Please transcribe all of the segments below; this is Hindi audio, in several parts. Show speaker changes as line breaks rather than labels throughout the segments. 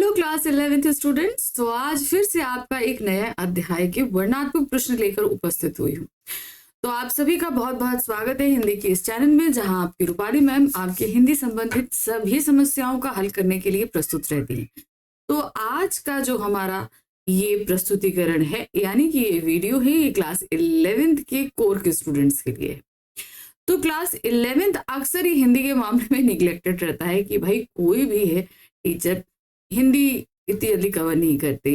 Hello class 11th students. तो आज फिर से आपका एक नया अध्याय के वर्णनात्मक प्रश्न लेकर उपस्थित हुई हूँ। तो आप सभी का बहुत बहुत स्वागत है हिंदी के इस चैनल में, जहां आपकी रूपाली मैम आपके हिंदी संबंधित सभी समस्याओं का हल करने के लिए प्रस्तुत रहती हैं। तो आज का जो हमारा ये प्रस्तुतिकरण है, यानी कि ये वीडियो है, ये क्लास 11th के कोर के स्टूडेंट्स के लिए है। तो क्लास 11th अक्सर ही हिंदी के मामले में निग्लेक्टेड रहता है कि भाई कोई भी है टीचर हिंदी इतनी जल्दी कवर नहीं करते,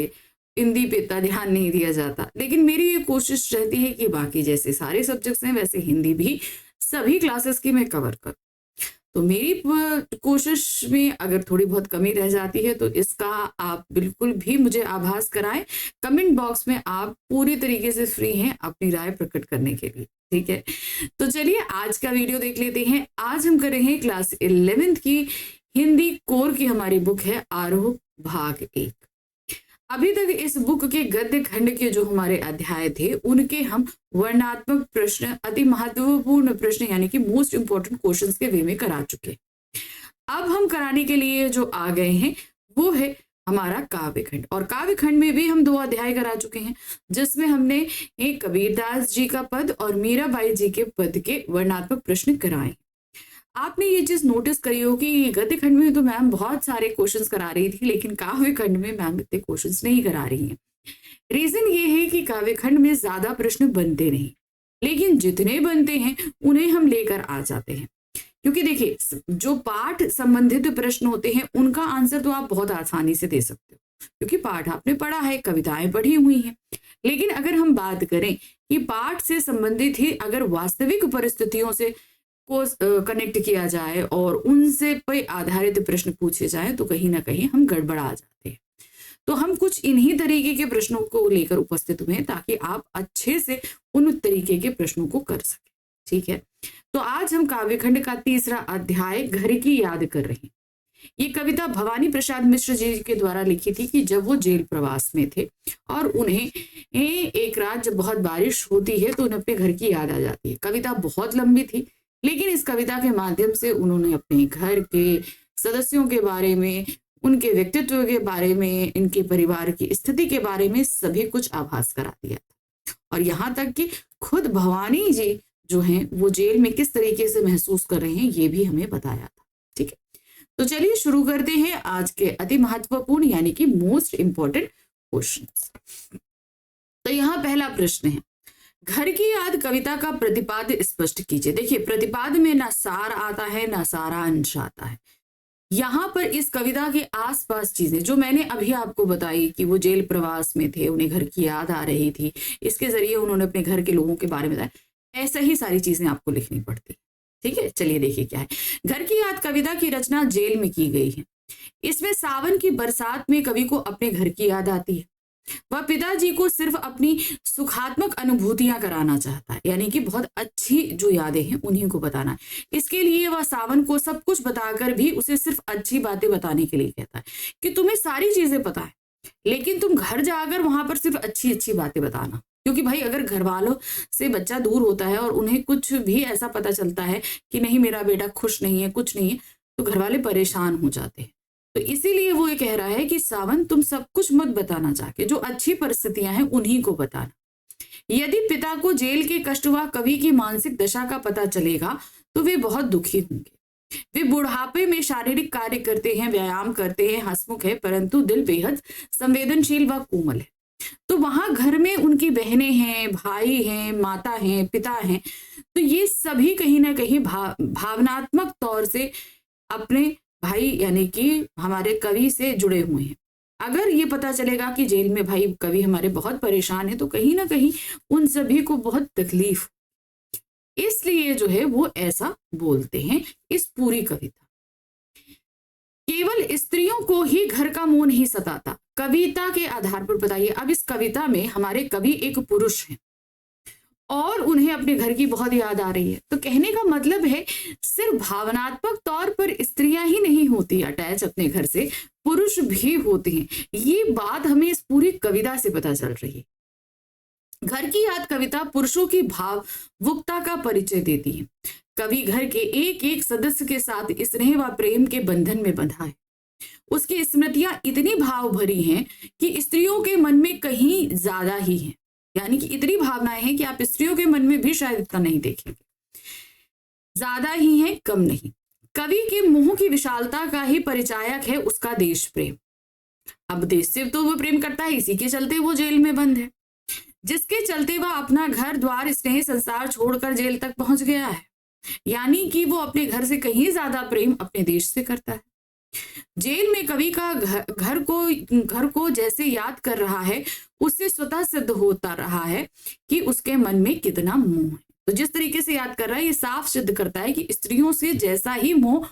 हिंदी पे इतना ध्यान नहीं दिया जाता। लेकिन मेरी ये कोशिश रहती है कि बाकी जैसे सारे सब्जेक्ट्स हैं वैसे हिंदी भी सभी क्लासेस की मैं कवर करूं। तो मेरी कोशिश में अगर थोड़ी बहुत कमी रह जाती है तो इसका आप बिल्कुल भी मुझे आभास कराएं। कमेंट बॉक्स में आप पूरी तरीके से फ्री हैं अपनी राय प्रकट करने के लिए, ठीक है। तो चलिए आज का वीडियो देख लेते हैं। आज हम कर रहे हैं क्लास 11th की हिंदी कोर की हमारी बुक है आरोह भाग 1। अभी तक इस बुक के गद्य खंड के जो हमारे अध्याय थे उनके हम वर्णनात्मक प्रश्न, अति महत्वपूर्ण प्रश्न यानी कि मोस्ट इंपोर्टेंट क्वेश्चंस के वे में करा चुके। अब हम कराने के लिए जो आ गए हैं वो है हमारा काव्य खंड, और काव्य खंड में भी हम 2 अध्याय करा चुके हैं, जिसमें हमने एक कबीरदास जी का पद और मीराबाई जी के पद के वर्णनात्मक प्रश्न कराए। आपने ये चीज नोटिस करी हो कि गद्य खंड में तो मैम बहुत सारे क्वेश्चंस करा रही थी, लेकिन काव्य खंड में मैम इतने क्वेश्चंस नहीं करा रही हैं। रीजन ये है कि काव्य खंड में ज्यादा प्रश्न बनते नहीं, लेकिन जितने बनते हैं उन्हें हम लेकर आ जाते हैं। क्योंकि देखिए, जो पाठ संबंधित प्रश्न होते हैं उनका आंसर तो आप बहुत आसानी से दे सकते हो, क्योंकि पाठ आपने पढ़ा है, कविताएं पढ़ी हुई हैं। लेकिन अगर हम बात करें कि पाठ से संबंधित ही अगर वास्तविक परिस्थितियों से को कनेक्ट किया जाए और उनसे पे आधारित प्रश्न पूछे जाए तो कहीं ना कहीं हम गड़बड़ा जाते हैं। तो हम कुछ इन्हीं तरीके के प्रश्नों को लेकर उपस्थित हुए हैं ताकि आप अच्छे से उन तरीके के प्रश्नों को कर सके, ठीक है। तो आज हम काव्य खंड का 3रा अध्याय घर की याद कर रहे हैं। ये कविता भवानी प्रसाद मिश्र जी के द्वारा लिखी थी कि जब वो जेल प्रवास में थे और उन्हें एक रात जब बहुत बारिश होती है तो उन्हें अपने घर की याद आ जाती है। कविता बहुत लंबी थी, लेकिन इस कविता के माध्यम से उन्होंने अपने घर के सदस्यों के बारे में, उनके व्यक्तित्व के बारे में, इनके परिवार की स्थिति के बारे में सभी कुछ आभास करा दिया था। और यहाँ तक कि खुद भवानी जी जो हैं वो जेल में किस तरीके से महसूस कर रहे हैं ये भी हमें बताया था, ठीक है। तो चलिए शुरू करते हैं आज के अति महत्वपूर्ण यानी कि मोस्ट इंपॉर्टेंट क्वेश्चन। तो यहाँ पहला प्रश्न है, घर की याद कविता का प्रतिपाद्य स्पष्ट कीजिए। देखिए, प्रतिपाद्य में ना सार आता है ना सारांश आता है। यहाँ पर इस कविता के आसपास चीजें जो मैंने अभी आपको बताई कि वो जेल प्रवास में थे, उन्हें घर की याद आ रही थी, इसके जरिए उन्होंने अपने घर के लोगों के बारे में बताया, ऐसा ही सारी चीजें आपको लिखनी पड़ती, ठीक है। चलिए देखिए क्या है। घर की याद कविता की रचना जेल में की गई है। इसमें सावन की बरसात में कवि को अपने घर की याद आती है। वह पिताजी को सिर्फ अपनी सुखात्मक अनुभूतियां कराना चाहता है, यानी कि बहुत अच्छी जो यादें हैं उन्हीं को बताना है। इसके लिए वह सावन को सब कुछ बताकर भी उसे सिर्फ अच्छी बातें बताने के लिए कहता है कि तुम्हें सारी चीजें पता है, लेकिन तुम घर जाकर वहां पर सिर्फ अच्छी अच्छी बातें बताना। क्योंकि भाई अगर घर वालों से बच्चा दूर होता है और उन्हें कुछ भी ऐसा पता चलता है कि नहीं मेरा बेटा खुश नहीं है, कुछ नहीं है, तो घर वाले परेशान हो जाते हैं। तो इसीलिए वो ये कह रहा है कि सावन तुम सब कुछ मत बताना, चाहे जो अच्छी परिस्थितियां हैं उन्हीं को बताना। यदि पिता को जेल के कष्ट व कवि की मानसिक दशा का पता चलेगा तो वे बहुत दुखी होंगे। वे बुढ़ापे में शारीरिक कार्य करते हैं, व्यायाम करते हैं, हंसमुख है, परंतु दिल बेहद संवेदनशील व कोमल है। तो वहां घर में उनकी बहनें हैं, भाई हैं, माता हैं, पिता हैं, तो ये सभी कहीं ना कहीं भावनात्मक तौर से अपने भाई यानी कि हमारे कवि से जुड़े हुए हैं। अगर ये पता चलेगा कि जेल में भाई कवि हमारे बहुत परेशान है तो कहीं ना कहीं उन सभी को बहुत तकलीफ, इसलिए जो है वो ऐसा बोलते हैं। इस पूरी कविता केवल स्त्रियों को ही घर का मोह नहीं सताता, कविता के आधार पर बताइए। अब इस कविता में हमारे कवि एक पुरुष हैं और उन्हें अपने घर की बहुत याद आ रही है। तो कहने का मतलब है सिर्फ भावनात्मक तौर पर स्त्रियां ही नहीं होती अटैच अपने घर से, पुरुष भी होते हैं। ये बात हमें इस पूरी कविता से पता चल रही है। घर की याद कविता पुरुषों की भावुकता का परिचय देती है। कवि घर के एक एक सदस्य के साथ स्नेह व प्रेम के बंधन में बंधा है। उसकी स्मृतियां इतनी भाव भरी हैं कि स्त्रियों के मन में कहीं ज्यादा ही है, यानी कि इतनी भावनाएं हैं कि आप स्त्रियों के मन में भी शायद इतना नहीं देखेंगे, ज्यादा ही है, कम नहीं। कवि के मुंह की विशालता का ही परिचायक है उसका देश प्रेम। अब देश से तो वो प्रेम करता है, इसी के चलते वो जेल में बंद है, जिसके चलते वह अपना घर द्वार स्नेह संसार छोड़कर जेल तक पहुंच गया है। यानी कि वो अपने घर से कहीं ज्यादा प्रेम अपने देश से करता है। जेल में कवि का घर को जैसे याद कर रहा है, उससे स्वतः सिद्ध होता रहा है कि उसके मन में कितना मोह है। तो जिस तरीके से याद कर रहा है, ये साफ सिद्ध करता है कि स्त्रियों से जैसा ही मोह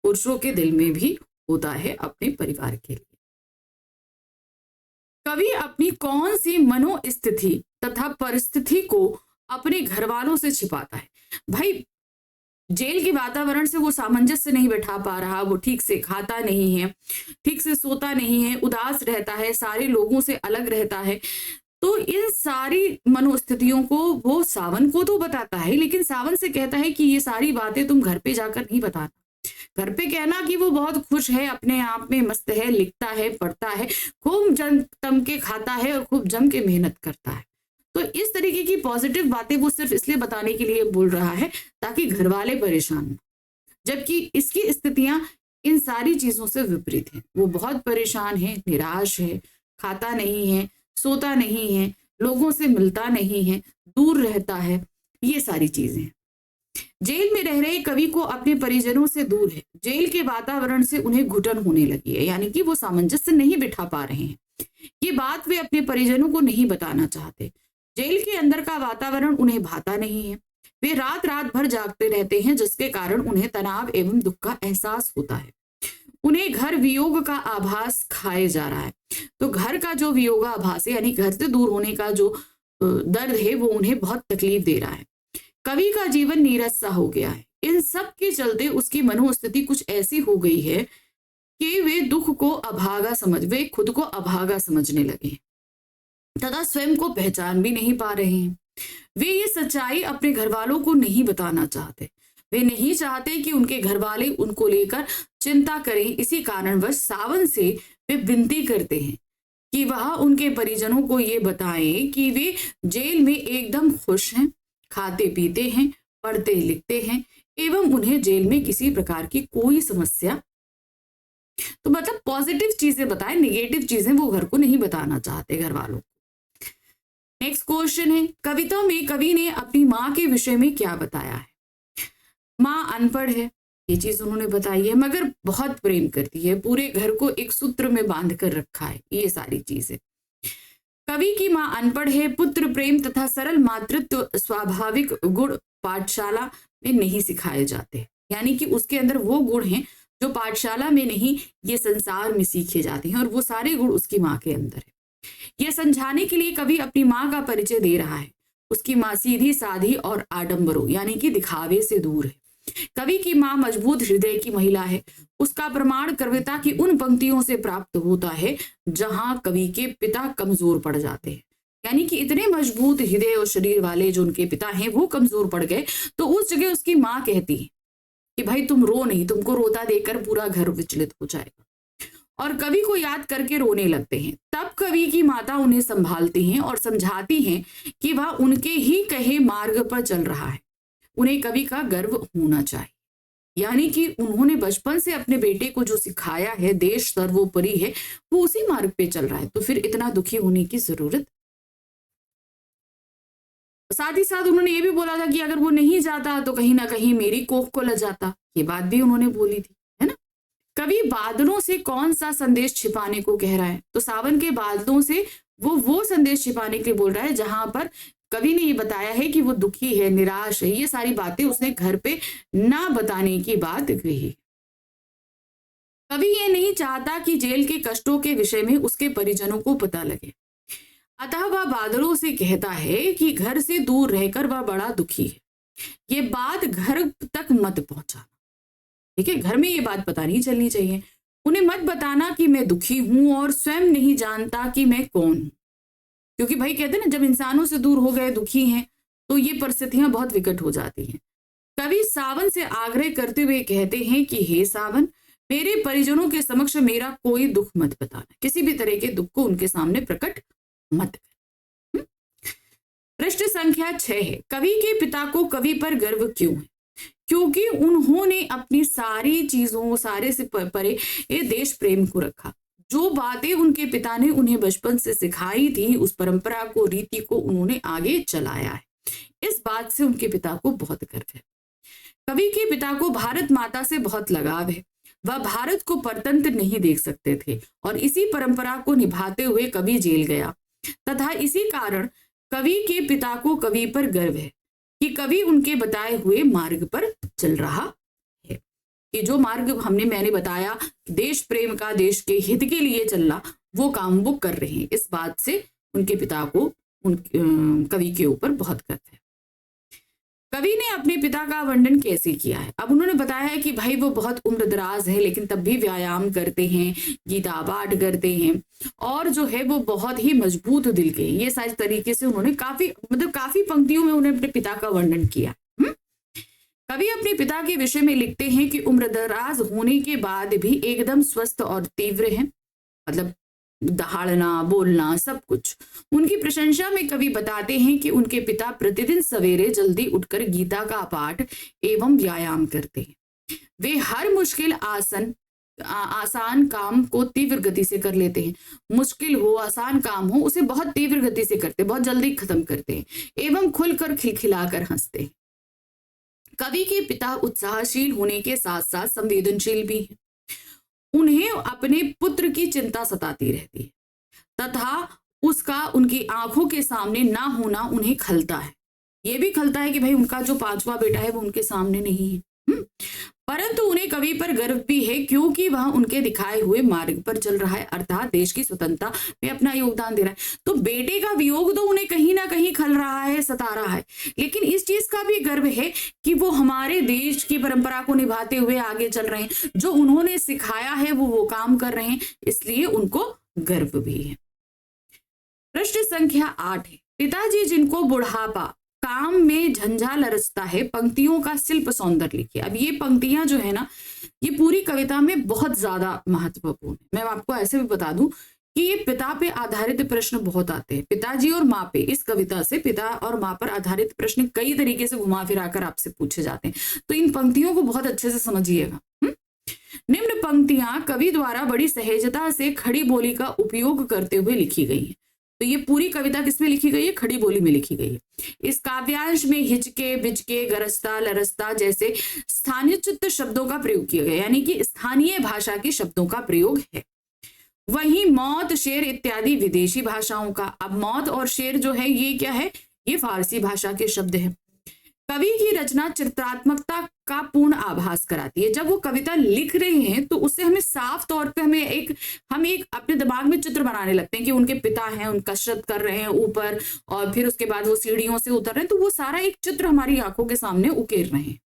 पुरुषों के दिल में भी होता है अपने परिवार के लिए। कवि अपनी कौन सी मनोस्थिति तथा परिस्थिति को अपने घर वालों से छिपाता है? भाई, जेल के वातावरण से वो सामंजस्य नहीं बैठा पा रहा, वो ठीक से खाता नहीं है, ठीक से सोता नहीं है, उदास रहता है, सारे लोगों से अलग रहता है। तो इन सारी मनोस्थितियों को वो सावन को तो बताता है, लेकिन सावन से कहता है कि ये सारी बातें तुम घर पे जाकर नहीं बताना। घर पे कहना कि वो बहुत खुश है, अपने आप में मस्त है, लिखता है, पढ़ता है, खूब जम के खाता है और खूब जम के मेहनत करता है। तो इस तरीके की पॉजिटिव बातें वो सिर्फ इसलिए बताने के लिए बोल रहा है ताकि घर वाले परेशान न, जबकि इसकी स्थितियां इन सारी चीजों से विपरीत हैं। वो बहुत परेशान है, निराश है, खाता नहीं है, सोता नहीं है, लोगों से मिलता नहीं है, दूर रहता है, ये सारी चीजें। जेल में रह रहे कवि को अपने परिजनों से दूर है, जेल के वातावरण से उन्हें घुटन होने लगी है, यानी कि वो सामंजस्य नहीं बिठा पा रहे हैं। ये बात वे अपने परिजनों को नहीं बताना चाहते। जेल के अंदर का वातावरण उन्हें भाता नहीं है। वे रात रात भर जागते रहते हैं, जिसके कारण उन्हें तनाव एवं दुख का एहसास होता है। उन्हें घर वियोग का आभास खाए जा रहा है। तो घर का जो वियोगाभास है, यानी घर से दूर होने का जो दर्द है, वो उन्हें बहुत तकलीफ दे रहा है। कवि का जीवन नीरस सा हो गया है। इन सब के चलते उसकी मनोस्थिति कुछ ऐसी हो गई है कि वे खुद को अभागा समझने लगे तथा स्वयं को पहचान भी नहीं पा रहे हैं। वे ये सच्चाई अपने घर वालों को नहीं बताना चाहते। वे नहीं चाहते कि उनके घर वाले उनको लेकर चिंता करें। इसी कारणवश सावन से वे विनती करते हैं कि वह उनके परिजनों को ये बताएं कि वे जेल में एकदम खुश हैं, खाते पीते हैं, पढ़ते लिखते हैं एवं उन्हें जेल में किसी प्रकार की कोई समस्या, तो मतलब पॉजिटिव चीजें बताएं, नेगेटिव चीजें वो घर को नहीं बताना चाहते घर वालों को। नेक्स्ट क्वेश्चन है, कविता में कवि ने अपनी माँ के विषय में क्या बताया है? माँ अनपढ़ है, ये चीज उन्होंने बताई है, मगर बहुत प्रेम करती है, पूरे घर को एक सूत्र में बांध कर रखा है, ये सारी चीजें। कवि की माँ अनपढ़ है, पुत्र प्रेम तथा सरल मातृत्व स्वाभाविक गुण पाठशाला में नहीं सिखाए जाते, यानी कि उसके अंदर वो गुण हैं जो पाठशाला में नहीं, ये संसार में सीखे जाते हैं, और वो सारे गुण उसकी माँ के अंदर है। यह समझाने के लिए कवि अपनी माँ का परिचय दे रहा है। उसकी माँ सीधी साधी और आडंबरों यानी कि दिखावे से दूर है। कवि की माँ मजबूत हृदय की महिला है। उसका प्रमाण कविता की उन पंक्तियों से प्राप्त होता है जहां कवि के पिता कमजोर पड़ जाते हैं, यानी कि इतने मजबूत हृदय और शरीर वाले जो उनके पिता हैं वो कमजोर पड़ गए, तो उस जगह उसकी माँ कहती है कि भाई तुम रो नहीं, तुमको रोता देखकर पूरा घर विचलित हो जाएगा, और कवि को याद करके रोने लगते हैं। तब कवि की माता उन्हें संभालती हैं और समझाती हैं कि वह उनके ही कहे मार्ग पर चल रहा है, उन्हें कवि का गर्व होना चाहिए। यानी कि उन्होंने बचपन से अपने बेटे को जो सिखाया है, देश सर्वोपरि है, वो उसी मार्ग पे चल रहा है, तो फिर इतना दुखी होने की जरूरत। साथ ही साथ उन्होंने ये भी बोला था कि अगर वो नहीं जाता तो कहीं ना कहीं मेरी कोख को लग जाता, ये बात भी उन्होंने बोली थी, है ना। कवि बादलों से कौन सा संदेश छिपाने को कह रहा है? तो सावन के बादलों से वो संदेश छिपाने के लिए बोल रहा है जहां पर कवि ने ये बताया है कि वो दुखी है, निराश है, ये सारी बातें उसने घर पे ना बताने की बात कही। कवि ये नहीं चाहता कि जेल के कष्टों के विषय में उसके परिजनों को पता लगे, अतः वह बादलों से कहता है कि घर से दूर रहकर वह बड़ा दुखी है, ये बात घर तक मत पहुंचाना। ठीक है, घर में ये बात पता नहीं चलनी चाहिए। उन्हें मत बताना कि मैं दुखी हूं और स्वयं नहीं जानता कि मैं कौन हूं, क्योंकि भाई कहते हैं ना, जब इंसानों से दूर हो गए, दुखी हैं, तो ये परिस्थितियां बहुत विकट हो जाती हैं। कवि सावन से आग्रह करते हुए कहते हैं कि हे सावन, मेरे परिजनों के समक्ष मेरा कोई दुख मत बताना, किसी भी तरह के दुख को उनके सामने प्रकट मत कर। प्रश्न संख्या 6 है, कवि के पिता को कवि पर गर्व क्यों है? क्योंकि उन्होंने अपनी सारी चीजों, सारे से परे ये देश प्रेम को रखा। जो बातें उनके पिता ने उन्हें बचपन से सिखाई थी, उस परंपरा को, रीति को उन्होंने आगे चलाया है। इस बात से उनके पिता को बहुत गर्व है। कवि के पिता को भारत माता से बहुत लगाव है। वह भारत को परतंत्र नहीं देख सकते थे और इसी परंपरा को निभाते हुए कवि जेल गया, तथा इसी कारण कवि के पिता को कवि पर गर्व है कि कवि उनके बताए हुए मार्ग पर चल रहा है। कि जो मार्ग मैंने बताया, देश प्रेम का, देश के हित के लिए चलना, वो काम वो कर रहे हैं। इस बात से उनके पिता को कवि के ऊपर बहुत गर्व है। कवि ने अपने पिता का वर्णन कैसे किया है? अब उन्होंने बताया है कि भाई वो बहुत उम्रदराज है, लेकिन तब भी व्यायाम करते हैं, गीता पाठ करते हैं, और जो है वो बहुत ही मजबूत दिल के। ये सारे तरीके से उन्होंने काफी पंक्तियों में उन्होंने अपने पिता का वर्णन किया। कवि अपने पिता के विषय में लिखते हैं कि उम्रदराज होने के बाद भी एकदम स्वस्थ और तीव्र हैं, मतलब दहाड़ना, बोलना, सब कुछ। उनकी प्रशंसा में कवि बताते हैं कि उनके पिता प्रतिदिन सवेरे जल्दी उठकर गीता का पाठ एवं व्यायाम करते हैं। वे हर मुश्किल आसान काम को तीव्र गति से कर लेते हैं। मुश्किल हो, आसान काम हो, उसे बहुत तीव्र गति से करते, बहुत जल्दी खत्म करते हैं एवं खुलकर खिलखिलाकर हंसते हैं। कवि के पिता उत्साहशील होने के साथ साथ संवेदनशील भी हैं। उन्हें अपने पुत्र की चिंता सताती रहती है तथा उसका उनकी आंखों के सामने ना होना उन्हें खलता है। ये भी खलता है कि भाई उनका जो 5वां बेटा है वो उनके सामने नहीं है। परंतु उन्हें कवि पर गर्व भी है, क्योंकि वह उनके दिखाए हुए मार्ग पर चल रहा है, अर्थात देश की स्वतंत्रता में अपना योगदान दे रहा है। तो बेटे का वियोग तो उन्हें कहीं ना कहीं खल रहा है, सता रहा है, लेकिन इस चीज का भी गर्व है कि वो हमारे देश की परंपरा को निभाते हुए आगे चल रहे हैं। जो उन्होंने सिखाया है वो काम कर रहे हैं, इसलिए उनको गर्व भी है। प्रश्न संख्या 8 है, पिताजी जिनको बुढ़ापा काम में झंझाल रचता है, पंक्तियों का शिल्प सौंदर्य लिखिए। अब ये पंक्तियां जो है ना, ये पूरी कविता में बहुत ज्यादा महत्वपूर्ण है। मैं आपको ऐसे भी बता दूं कि ये पिता पे आधारित प्रश्न बहुत आते हैं, पिताजी और माँ पे। इस कविता से पिता और माँ पर आधारित प्रश्न कई तरीके से घुमा फिरा कर आपसे पूछे जाते हैं, तो इन पंक्तियों को बहुत अच्छे से समझिएगा। निम्न पंक्तियां कवि द्वारा बड़ी सहजता से खड़ी बोली का उपयोग करते हुए लिखी गई है। तो ये पूरी कविता किसमें लिखी गई है? खड़ी बोली में लिखी गई है। इस काव्यांश में हिचके, बिचके, गरजता, लरजता जैसे स्थानीय चित्त शब्दों का प्रयोग किया गया, यानी कि स्थानीय भाषा के शब्दों का प्रयोग है। वहीं मौत, शेर इत्यादि विदेशी भाषाओं का। अब मौत और शेर जो है ये क्या है? ये फारसी भाषा के शब्द है। कवि की रचना चित्रात्मकता का पूर्ण आभास कराती है। जब वो कविता लिख रहे हैं तो उससे हमें साफ तौर पे हम एक अपने दिमाग में चित्र बनाने लगते हैं कि उनके पिता हैं, उनका कसरत कर रहे हैं ऊपर, और फिर उसके बाद वो सीढ़ियों से उतर रहे हैं, तो वो सारा एक चित्र हमारी आंखों के सामने उकेर रहे हैं।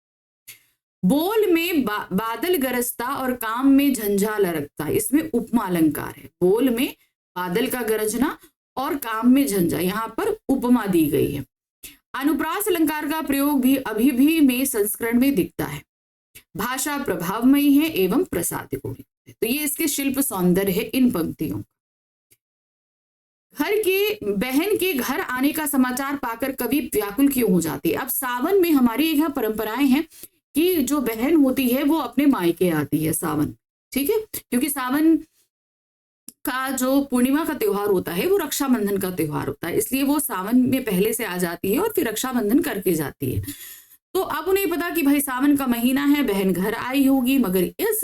बोल में बादल गरजता और काम में झंझाल रखता, इसमें उपमा अलंकार है। बोल में बादल का गरजना और काम में झंझा, यहाँ पर उपमा दी गई है। अनुप्रास अलंकार का प्रयोग भी अभी भी में संस्करण में दिखता है। भाषा प्रभावमयी है एवं प्रसादिक है। तो ये इसके शिल्प सौंदर्य है इन पंक्तियों। बहन के घर आने का समाचार पाकर कवि व्याकुल क्यों हो जाते? अब सावन में हमारी यहाँ परंपराएं हैं कि जो बहन होती है वो अपने मायके आती है सावन, ठीक है, क्योंकि सावन का जो पूर्णिमा का त्योहार होता है वो रक्षाबंधन का त्योहार होता है, इसलिए वो सावन में पहले से आ जाती है और फिर रक्षाबंधन करके जाती है। तो अब उन्हें पता कि भाई सावन का महीना है, बहन घर आई होगी, मगर इस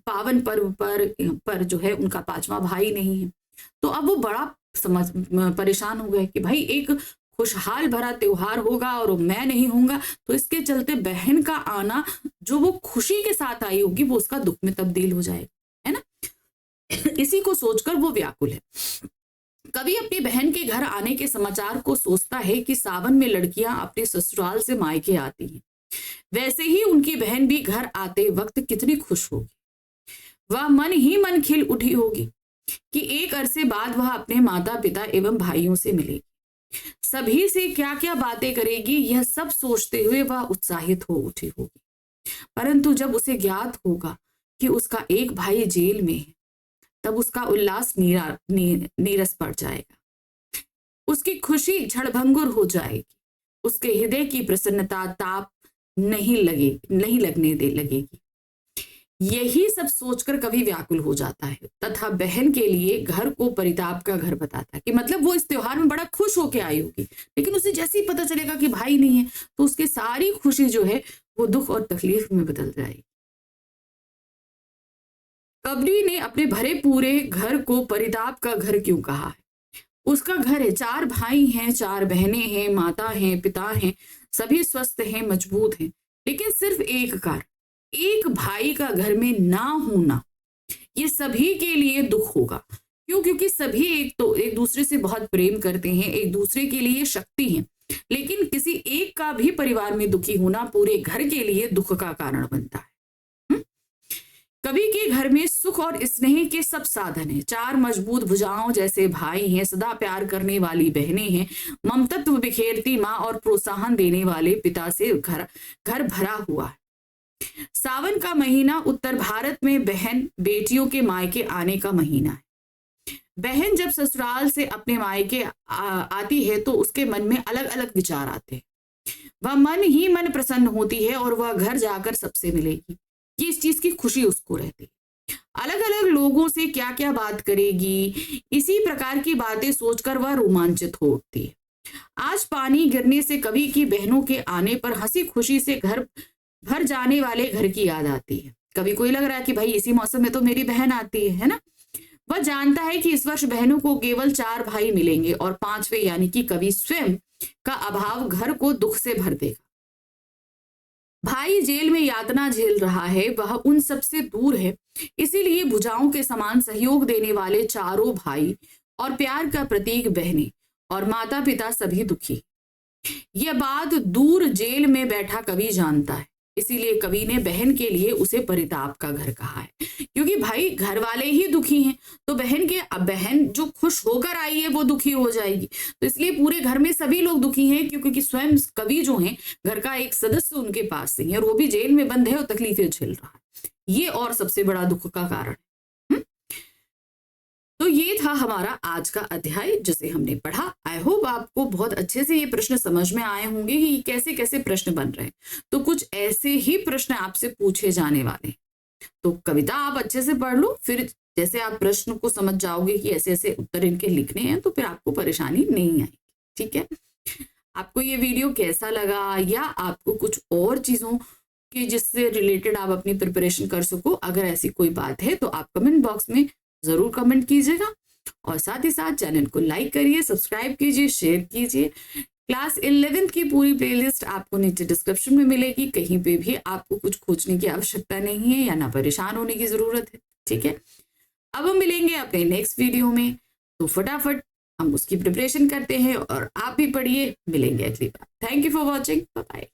पावन पर्व पर जो है उनका 5वां भाई नहीं है। तो अब वो बड़ा परेशान हो गए कि भाई एक खुशहाल भरा त्योहार होगा और मैं नहीं होऊंगा, तो इसके चलते बहन का आना जो वो खुशी के साथ आई होगी वो उसका दुख में तब्दील हो जाएगा, है ना। इसी को सोचकर वो व्याकुल है। कवि अपनी बहन के घर आने के समाचार को सोचता है कि सावन में लड़कियां अपने ससुराल से मायके आती हैं, वैसे ही उनकी बहन भी घर आते वक्त कितनी खुश होगी। वह मन ही मन खिल उठी होगी कि एक अरसे बाद वह अपने माता पिता एवं भाइयों से मिलेगी, सभी से क्या क्या बातें करेगी, यह सब सोचते हुए वह उत्साहित हो उठी होगी। परंतु जब उसे ज्ञात होगा कि उसका एक भाई जेल में है, तब उसका उल्लास नीरस पड़ जाएगा, उसकी खुशी क्षणभंगुर हो जाएगी, उसके हृदय की प्रसन्नता ताप नहीं लगेगी। यही सब सोचकर कवि व्याकुल हो जाता है तथा बहन के लिए घर को परिताप का घर बताता है कि मतलब वो इस त्योहार में बड़ा खुश होके आई होगी, लेकिन उसे जैसे ही पता चलेगा कि भाई नहीं है तो उसकी सारी खुशी जो है वो दुख और तकलीफ में बदल जाएगी। कवि ने अपने भरे पूरे घर को परिताप का घर क्यों कहा है? उसका घर है, 4 भाई हैं, 4 बहनें हैं, माता हैं, पिता हैं, सभी स्वस्थ हैं, मजबूत हैं, लेकिन सिर्फ एक भाई का घर में ना होना ये सभी के लिए दुख होगा। क्यों? क्योंकि सभी एक दूसरे से बहुत प्रेम करते हैं, एक दूसरे के लिए शक्ति हैं, लेकिन किसी एक का भी परिवार में दुखी होना पूरे घर के लिए दुख का कारण बनता है। कवि के घर में सुख और स्नेह के सब साधन हैं, 4 मजबूत भुजाओं जैसे भाई हैं, सदा प्यार करने वाली बहनें हैं, ममतत्व बिखेरती माँ और प्रोत्साहन देने वाले पिता से घर भरा हुआ है। सावन का महीना उत्तर भारत में बहन बेटियों के मायके आने का महीना है। बहन जब ससुराल से अपने मायके आती है तो उसके मन में अलग अलग विचार आते हैं, वह मन ही मन प्रसन्न होती है और वह घर जाकर सबसे मिलेगी, ये इस चीज की खुशी उसको रहती है। अलग अलग लोगों से क्या क्या बात करेगी, इसी प्रकार की बातें सोचकर वह रोमांचित हो उठती है। आज पानी गिरने से कवि की बहनों के आने पर हंसी खुशी से घर भर जाने वाले घर की याद आती है। कवि को लग रहा है कि भाई इसी मौसम में तो मेरी बहन आती है ना। वह जानता है कि इस वर्ष बहनों को केवल 4 भाई मिलेंगे और 5वें यानी कि कवि स्वयं का अभाव घर को दुख से भर देगा। भाई जेल में यातना झेल रहा है, वह उन सब से दूर है, इसीलिए भुजाओं के समान सहयोग देने वाले 4 भाई और प्यार का प्रतीक बहनें और माता पिता सभी दुखी। यह बात दूर जेल में बैठा कवि जानता है, इसीलिए कवि ने बहन के लिए उसे परिताप का घर कहा है, क्योंकि भाई घर वाले ही दुखी हैं तो बहन जो खुश होकर आई है वो दुखी हो जाएगी, तो इसलिए पूरे घर में सभी लोग दुखी हैं, क्योंकि स्वयं कवि जो हैं घर का एक सदस्य उनके पास नहीं है और वो भी जेल में बंद है और तकलीफें झेल रहा है, ये और सबसे बड़ा दुख का कारण है। तो ये था हमारा आज का अध्याय जिसे हमने पढ़ा। आई होप आपको बहुत अच्छे से ये प्रश्न समझ में आए होंगे कि कैसे कैसे प्रश्न बन रहे हैं। तो कुछ ऐसे ही प्रश्न आपसे पूछे जाने वाले हैं, तो कविता आप अच्छे से पढ़ लो, फिर जैसे आप प्रश्न को समझ जाओगे कि ऐसे ऐसे उत्तर इनके लिखने हैं तो फिर आपको परेशानी नहीं आएगी। ठीक है, आपको ये वीडियो कैसा लगा या आपको कुछ और चीजों की जिससे रिलेटेड आप अपनी प्रिपरेशन कर सको, अगर ऐसी कोई बात है तो आप कमेंट बॉक्स में जरूर कमेंट कीजिएगा और साथ ही साथ चैनल को लाइक करिए, सब्सक्राइब कीजिए, शेयर कीजिए। क्लास 11th की पूरी प्लेलिस्ट आपको नीचे डिस्क्रिप्शन में मिलेगी, कहीं पे भी आपको कुछ खोजने की आवश्यकता नहीं है या ना परेशान होने की जरूरत है। ठीक है, अब हम मिलेंगे अपने नेक्स्ट वीडियो में, तो फटाफट हम उसकी प्रिपरेशन करते हैं और आप भी पढ़िए। मिलेंगे अगली बार। Thank you for watching, bye bye.